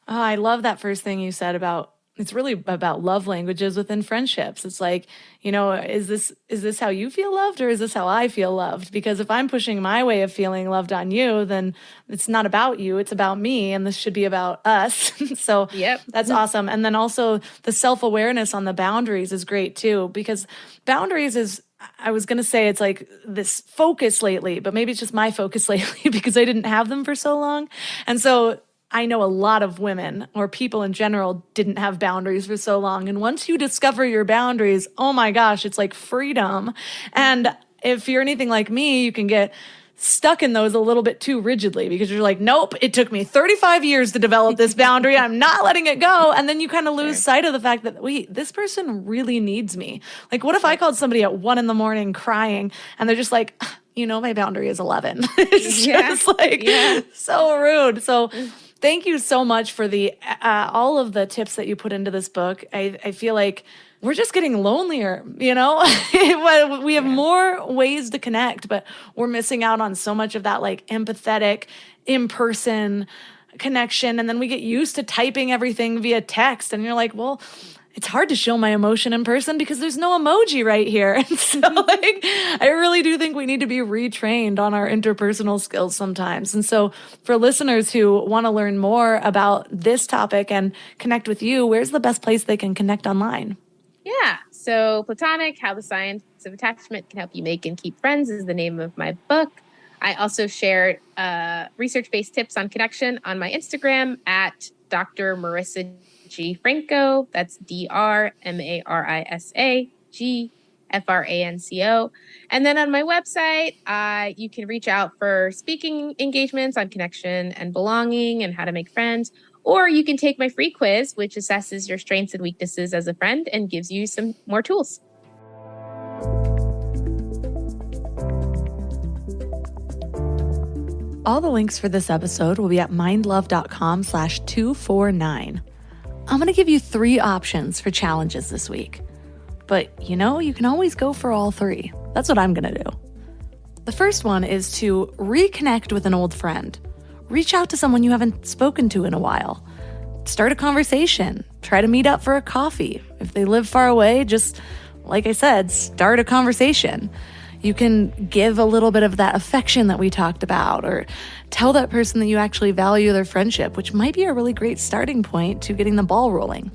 Oh, I love that first thing you said about, it's really about love languages within friendships. It's like, is this how you feel loved, or is this how I feel loved? Because if I'm pushing my way of feeling loved on you, then it's not about you, it's about me, and this should be about us. So Yep. That's awesome. And then also the self-awareness on the boundaries is great too, because boundaries is, I was going to say it's like this focus lately, but maybe it's just my focus lately because I didn't have them for so long. And so I know a lot of women, or people in general, didn't have boundaries for so long. And once you discover your boundaries, oh my gosh, it's like freedom. And if you're anything like me, you can get stuck in those a little bit too rigidly, because you're like, nope, it took me 35 years to develop this boundary. I'm not letting it go. And then you kind of lose sight of the fact that, wait, this person really needs me. Like, what if I called somebody at 1 a.m. crying and they're just like, my boundary is 11. It's just like so rude. So thank you so much for the all of the tips that you put into this book. I feel like we're just getting lonelier, we have more ways to connect, but we're missing out on so much of that like empathetic, in-person connection. And then we get used to typing everything via text. And you're like, well, it's hard to show my emotion in person because there's no emoji right here. And so I really do think we need to be retrained on our interpersonal skills sometimes. And so for listeners who want to learn more about this topic and connect with you, where's the best place they can connect online? Yeah. So Platonic, How the Science of Attachment Can Help You Make and Keep Friends is the name of my book. I also share research-based tips on connection on my Instagram at Dr. Marisa G. Franco. That's DrMarisa GFranco. And then on my website, you can reach out for speaking engagements on connection and belonging and how to make friends. Or you can take my free quiz, which assesses your strengths and weaknesses as a friend and gives you some more tools. All the links for this episode will be at mindlove.com/249. I'm going to give you 3 options for challenges this week. But you can always go for all 3. That's what I'm going to do. The first one is to reconnect with an old friend. Reach out to someone you haven't spoken to in a while. start a conversation. Try to meet up for a coffee. If they live far away, just, like I said, start a conversation. You can give a little bit of that affection that we talked about, or tell that person that you actually value their friendship, which might be a really great starting point to getting the ball rolling.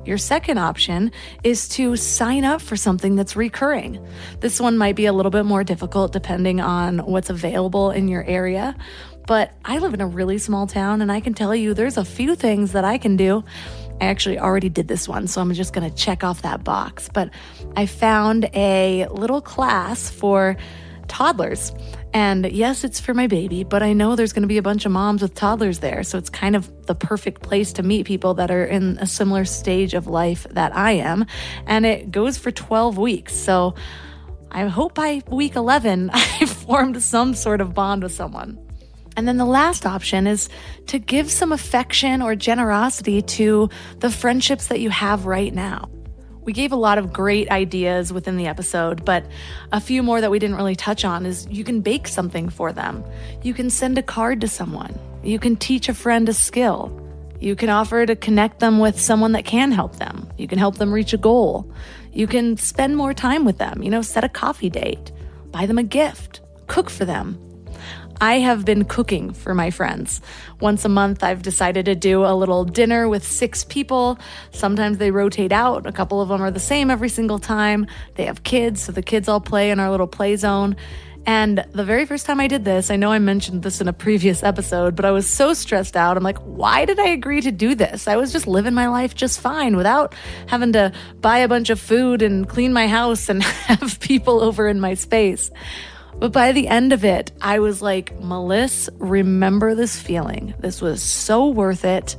Your second option is to sign up for something that's recurring. This one might be a little bit more difficult depending on what's available in your area, but I live in a really small town and I can tell you there's a few things that I can do. I actually already did this one, so I'm just going to check off that box. But I found a little class for toddlers. And yes, it's for my baby, but I know there's going to be a bunch of moms with toddlers there. So it's kind of the perfect place to meet people that are in a similar stage of life that I am. And it goes for 12 weeks. So I hope by week 11, I formed some sort of bond with someone. And then the last option is to give some affection or generosity to the friendships that you have right now. We gave a lot of great ideas within the episode, but a few more that we didn't really touch on is you can bake something for them. You can send a card to someone. You can teach a friend a skill. You can offer to connect them with someone that can help them. You can help them reach a goal. You can spend more time with them, set a coffee date, buy them a gift, cook for them. I have been cooking for my friends. Once a month, I've decided to do a little dinner with 6 people. Sometimes they rotate out. A couple of them are the same every single time. They have kids, so the kids all play in our little play zone. And the very first time I did this, I know I mentioned this in a previous episode, but I was so stressed out. I'm like, why did I agree to do this? I was just living my life just fine without having to buy a bunch of food and clean my house and have people over in my space. But by the end of it, I was like, Melissa, remember this feeling. This was so worth it.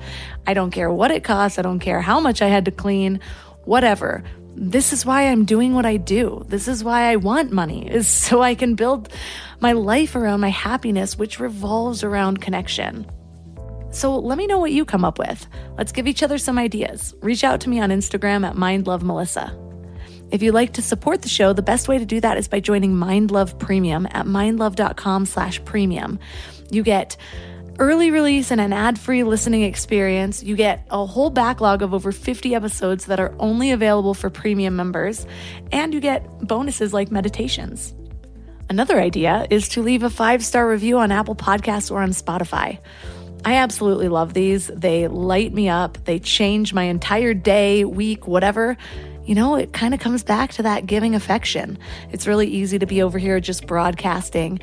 I don't care what it costs. I don't care how much I had to clean, whatever. This is why I'm doing what I do. This is why I want money, is so I can build my life around my happiness, which revolves around connection. So let me know what you come up with. Let's give each other some ideas. Reach out to me on Instagram at mindlovemelissa. If you'd like to support the show, the best way to do that is by joining Mind Love Premium at mindlove.com/premium. You get early release and an ad-free listening experience. You get a whole backlog of over 50 episodes that are only available for premium members, and you get bonuses like meditations. Another idea is to leave a 5-star review on Apple Podcasts or on Spotify. I absolutely love these. They light me up. They change my entire day, week, whatever. It kind of comes back to that giving affection. It's really easy to be over here just broadcasting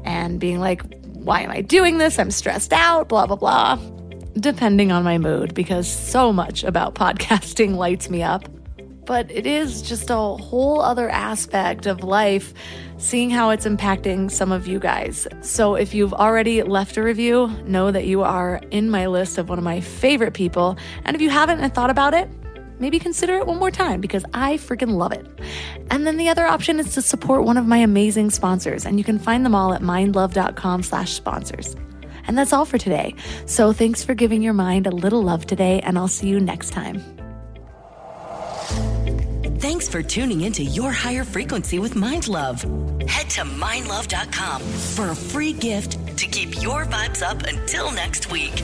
and being like, why am I doing this? I'm stressed out, blah, blah, blah. Depending on my mood, because so much about podcasting lights me up. But it is just a whole other aspect of life, seeing how it's impacting some of you guys. So if you've already left a review, know that you are in my list of one of my favorite people. And if you haven't and thought about it, maybe consider it one more time because I freaking love it. And then the other option is to support one of my amazing sponsors, and you can find them all at mindlove.com/sponsors. And that's all for today. So thanks for giving your mind a little love today, and I'll see you next time. Thanks for tuning into Your Higher Frequency with Mind Love. Head to mindlove.com for a free gift to keep your vibes up until next week.